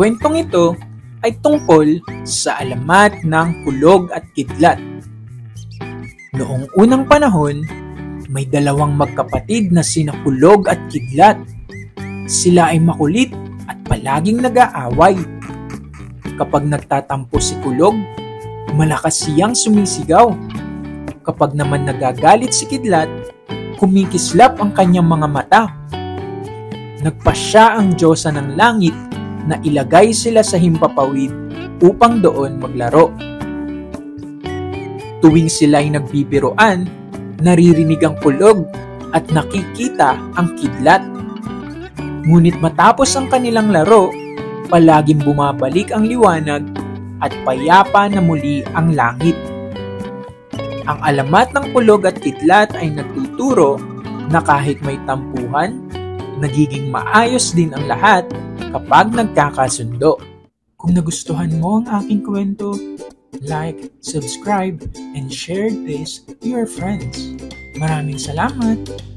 kwentong ito ay tungkol sa alamat ng kulog at kidlat. Noong unang panahon, may dalawang magkapatid na sina Kulog at Kidlat. Sila ay makulit at palaging nag-aaway. Kapag nagtatampo si Kulog, malakas siyang sumisigaw. Kapag naman nagagalit si Kidlat, kumikislap ang kanyang mga mata. Nagpasya ang Diyosa ng langit na ilagay sila sa himpapawid upang doon maglaro. Tuwing sila ay nagbibiroan, naririnig ang Kulog at nakikita ang Kidlat. Ngunit matapos ang kanilang laro, palaging bumabalik ang liwanag at payapa na muli ang langit. Ang alamat ng Kulog at Kidlat ay nagtuturo na kahit may tampuhan, nagiging maayos din ang lahat kapag nagkakasundo. Kung nagustuhan mo ang aking kwento, like, subscribe, and share this to your friends. Maraming salamat!